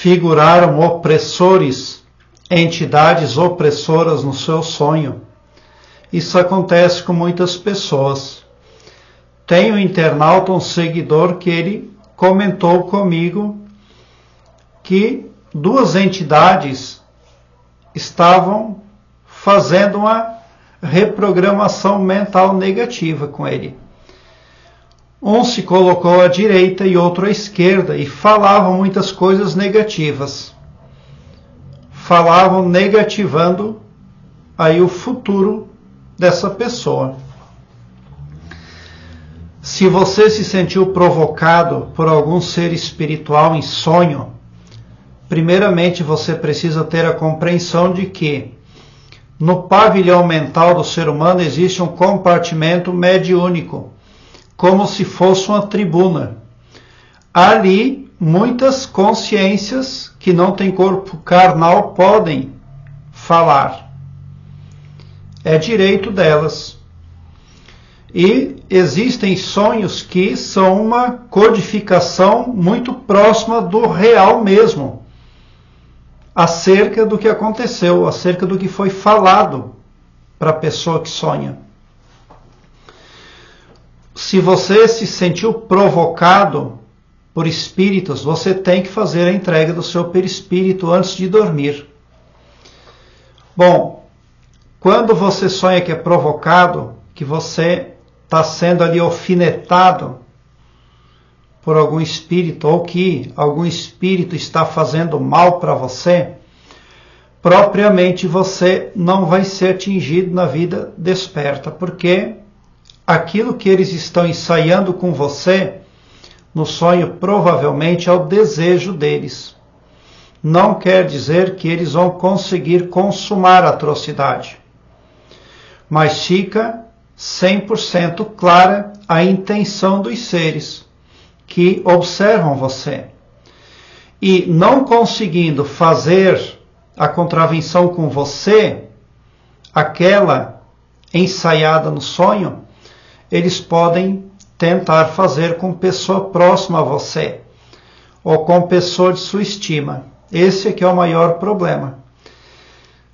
figuraram opressores, entidades opressoras no seu sonho. Isso acontece com muitas pessoas. Tem um internauta, um seguidor, que ele comentou comigo que 2 entidades estavam fazendo uma reprogramação mental negativa com ele. Um se colocou à direita e outro à esquerda e falavam muitas coisas negativas. Falavam negativando aí o futuro dessa pessoa. Se você se sentiu provocado por algum ser espiritual em sonho, primeiramente você precisa ter a compreensão de que no pavilhão mental do ser humano existe um compartimento mediúnico, como se fosse uma tribuna. Ali, muitas consciências que não têm corpo carnal podem falar. É direito delas. E existem sonhos que são uma codificação muito próxima do real mesmo, acerca do que aconteceu, acerca do que foi falado para a pessoa que sonha. Se você se sentiu provocado por espíritos, você tem que fazer a entrega do seu perispírito antes de dormir. Bom, quando você sonha que é provocado, que você está sendo ali alfinetado por algum espírito, ou que algum espírito está fazendo mal para você, propriamente você não vai ser atingido na vida desperta, porque aquilo que eles estão ensaiando com você no sonho provavelmente é o desejo deles. Não quer dizer que eles vão conseguir consumar a atrocidade, mas fica 100% clara a intenção dos seres que observam você. E não conseguindo fazer a contravenção com você, aquela ensaiada no sonho, eles podem tentar fazer com pessoa próxima a você, ou com pessoa de sua estima. Esse é que é o maior problema.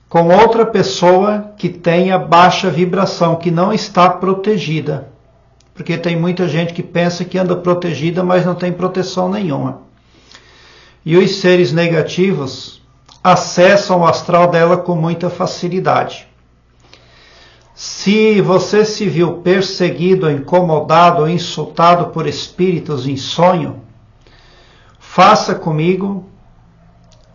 Com outra pessoa que tenha baixa vibração, que não está protegida. Porque tem muita gente que pensa que anda protegida, mas não tem proteção nenhuma. E os seres negativos acessam o astral dela com muita facilidade. Se você se viu perseguido, incomodado ou insultado por espíritos em sonho, faça comigo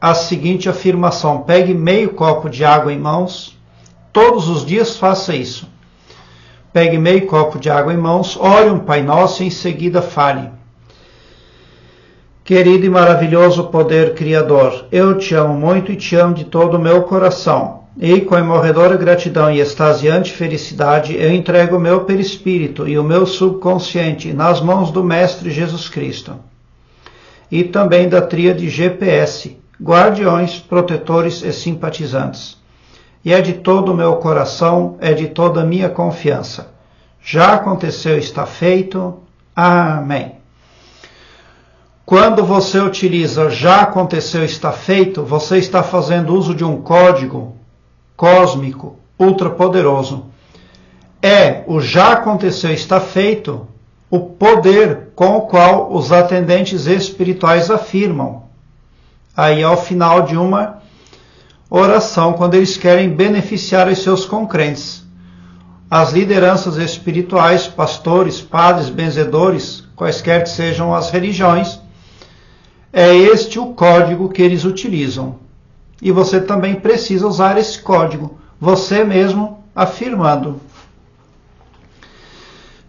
a seguinte afirmação. Pegue meio copo de água em mãos. Todos os dias faça isso. Pegue meio copo de água em mãos, ore um Pai Nosso e em seguida fale. Querido e maravilhoso poder criador, eu te amo muito e te amo de todo o meu coração. E com imorredora gratidão e extasiante felicidade, eu entrego o meu perispírito e o meu subconsciente nas mãos do Mestre Jesus Cristo. E também da tríade GPS, guardiões, protetores e simpatizantes. E é de todo o meu coração, é de toda a minha confiança. Já aconteceu, está feito. Amém. Quando você utiliza já aconteceu, está feito, você está fazendo uso de um código cósmico ultrapoderoso. É o já aconteceu, está feito, o poder com o qual os atendentes espirituais afirmam. Aí ao final de uma oração, quando eles querem beneficiar os seus concrentes. As lideranças espirituais, pastores, padres, benzedores, quaisquer que sejam as religiões, é este o código que eles utilizam. E você também precisa usar esse código, você mesmo afirmando.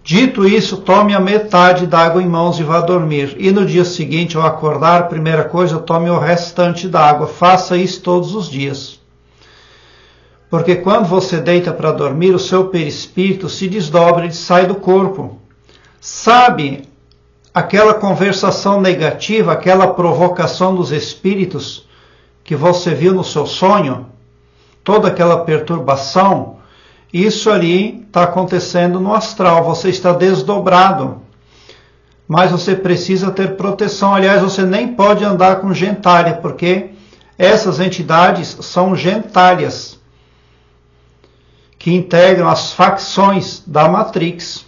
Dito isso, tome a metade da água em mãos e vá dormir. E no dia seguinte, ao acordar, primeira coisa, tome o restante da água. Faça isso todos os dias. Porque quando você deita para dormir, o seu perispírito se desdobra e sai do corpo. Sabe aquela conversação negativa, aquela provocação dos espíritos que você viu no seu sonho? Toda aquela perturbação, isso ali está acontecendo no astral, você está desdobrado. mas você precisa ter proteção. Aliás, você nem pode andar com gentalha, porque essas entidades são gentalhas, que integram as facções da Matrix.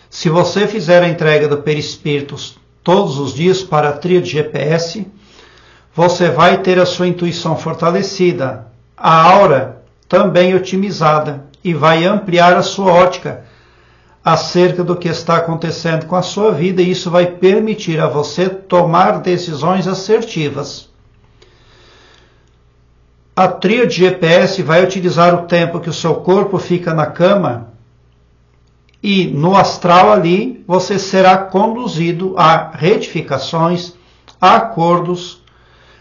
Se você fizer a entrega do perispírito todos os dias para a tríade GPS, você vai ter a sua intuição fortalecida, a aura também otimizada, e vai ampliar a sua ótica acerca do que está acontecendo com a sua vida, e isso vai permitir a você tomar decisões assertivas. A tríade GPS vai utilizar o tempo que o seu corpo fica na cama, e no astral ali você será conduzido a retificações, a acordos,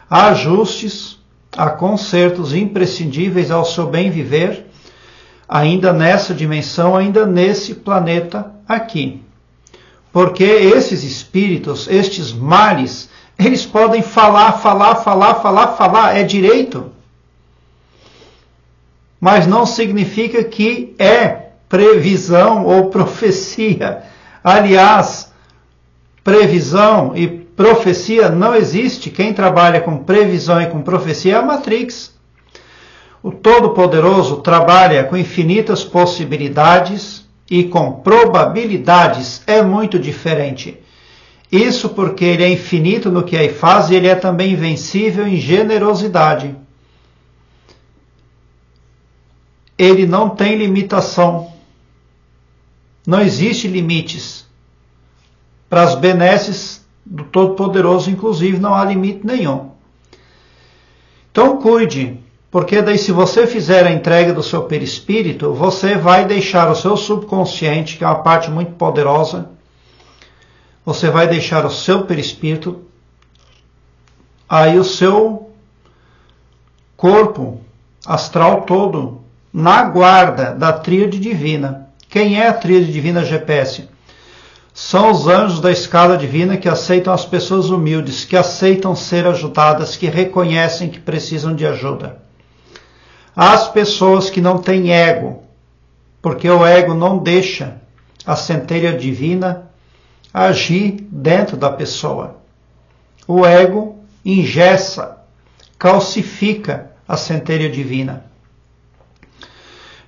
a ajustes, a consertos imprescindíveis ao seu bem viver, ainda nessa dimensão, ainda nesse planeta aqui. Porque esses espíritos, estes males, eles podem falar, é direito. Mas não significa que é previsão ou profecia. Aliás, previsão e profecia não existe. Quem trabalha com previsão e com profecia é a Matrix. O Todo-Poderoso trabalha com infinitas possibilidades e com probabilidades. É muito diferente. Isso porque ele é infinito no que aí faz e ele é também invencível em generosidade. Ele não tem limitação. Não existe limites. Para as benesses do Todo-Poderoso, inclusive, não há limite nenhum. Então cuide, porque daí se você fizer a entrega do seu perispírito, você vai deixar o seu subconsciente, que é uma parte muito poderosa, você vai deixar o seu perispírito, aí o seu corpo astral todo na guarda da tríade divina. Quem é a tríade divina GPS? São os anjos da escala divina que aceitam as pessoas humildes, que aceitam ser ajudadas, que reconhecem que precisam de ajuda. As pessoas que não têm ego, porque o ego não deixa a centelha divina agir dentro da pessoa. O ego engessa, calcifica a centelha divina.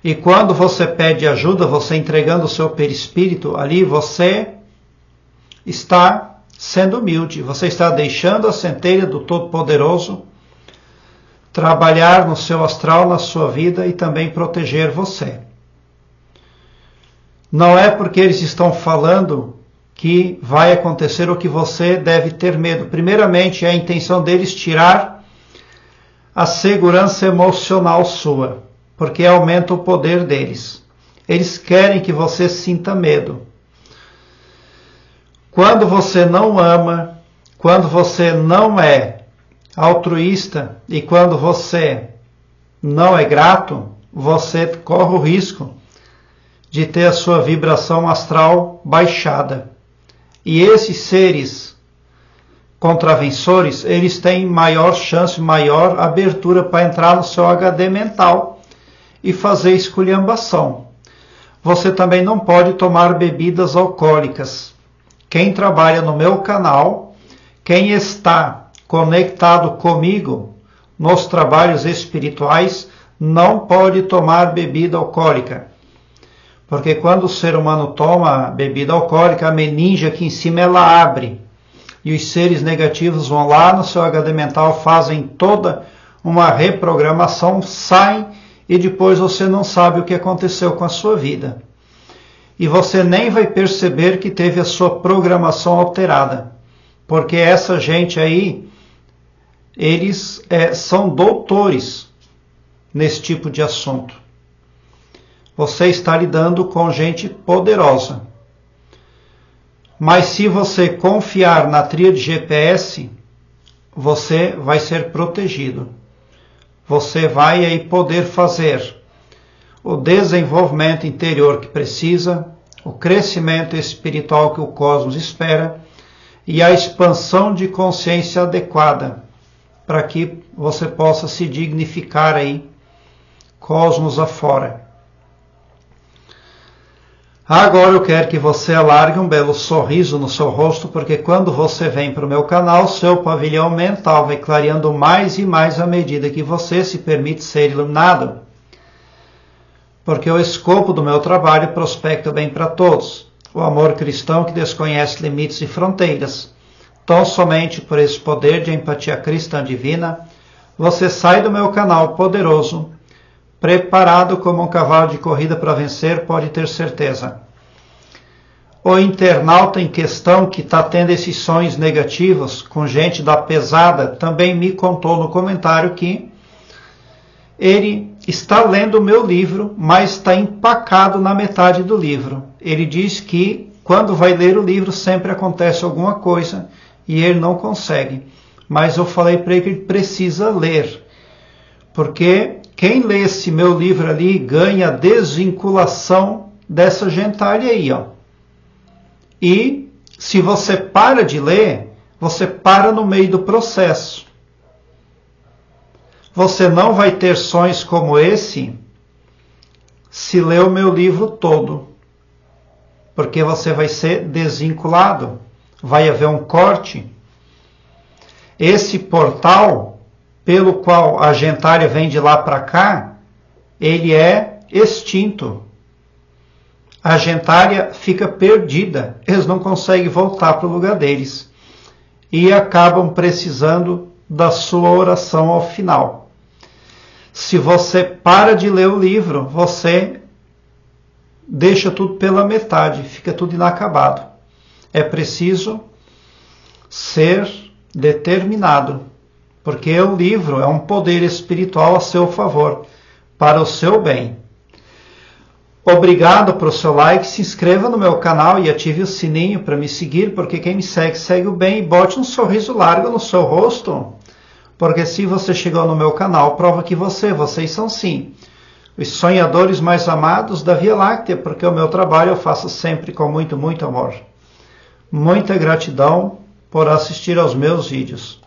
E quando você pede ajuda, você entregando o seu perispírito, ali você está sendo humilde, você está deixando a centelha do Todo-Poderoso trabalhar no seu astral, na sua vida e também proteger você. Não é porque eles estão falando que vai acontecer o que você deve ter medo. Primeiramente, é a intenção deles tirar a segurança emocional sua, porque aumenta o poder deles. Eles querem que você sinta medo. Quando você não ama, quando você não é altruísta e quando você não é grato, você corre o risco de ter a sua vibração astral baixada. E esses seres contravensores, eles têm maior chance, maior abertura para entrar no seu HD mental e fazer esculhambação. Você também não pode tomar bebidas alcoólicas. Quem trabalha no meu canal, quem está conectado comigo nos trabalhos espirituais, não pode tomar bebida alcoólica. Porque quando o ser humano toma bebida alcoólica, a meninge aqui em cima ela abre. E os seres negativos vão lá no seu HD mental, fazem toda uma reprogramação, saem e depois você não sabe o que aconteceu com a sua vida. E você nem vai perceber que teve a sua programação alterada. Porque essa gente aí, eles são doutores nesse tipo de assunto. Você está lidando com gente poderosa. Mas se você confiar na tríade GPS, você vai ser protegido. Você vai aí poder fazer o desenvolvimento interior que precisa, o crescimento espiritual que o cosmos espera e a expansão de consciência adequada para que você possa se dignificar aí, cosmos afora. Agora eu quero que você alargue um belo sorriso no seu rosto, porque quando você vem para o meu canal, seu pavilhão mental vai clareando mais e mais à medida que você se permite ser iluminado. Porque o escopo do meu trabalho prospecta o bem para todos, o amor cristão que desconhece limites e fronteiras. Então, somente por esse poder de empatia cristã divina, você sai do meu canal poderoso, preparado como um cavalo de corrida para vencer, pode ter certeza. O internauta em questão que está tendo esses sonhos negativos com gente da pesada também me contou no comentário que ele está lendo o meu livro, mas está empacado na metade do livro. Ele diz que quando vai ler o livro sempre acontece alguma coisa e ele não consegue. Mas eu falei para ele que ele precisa ler, porque quem lê esse meu livro ali ganha a desvinculação dessa gentalha aí, ó. E se você para de ler, você para no meio do processo. Você não vai ter sonhos como esse se ler o meu livro todo, porque você vai ser desvinculado, vai haver um corte. Esse portal pelo qual a gentalha vem de lá para cá, ele é extinto. A gentalha fica perdida, eles não conseguem voltar para o lugar deles e acabam precisando da sua oração ao final. Se você para de ler o livro, você deixa tudo pela metade, fica tudo inacabado. É preciso ser determinado, porque o livro é um poder espiritual a seu favor, para o seu bem. Obrigado por seu like, se inscreva no meu canal e ative o sininho para me seguir, porque quem me segue, segue o bem, e bote um sorriso largo no seu rosto, porque se você chegou no meu canal, prova que vocês são sim os sonhadores mais amados da Via Láctea, porque o meu trabalho eu faço sempre com muito, muito amor. Muita gratidão por assistir aos meus vídeos.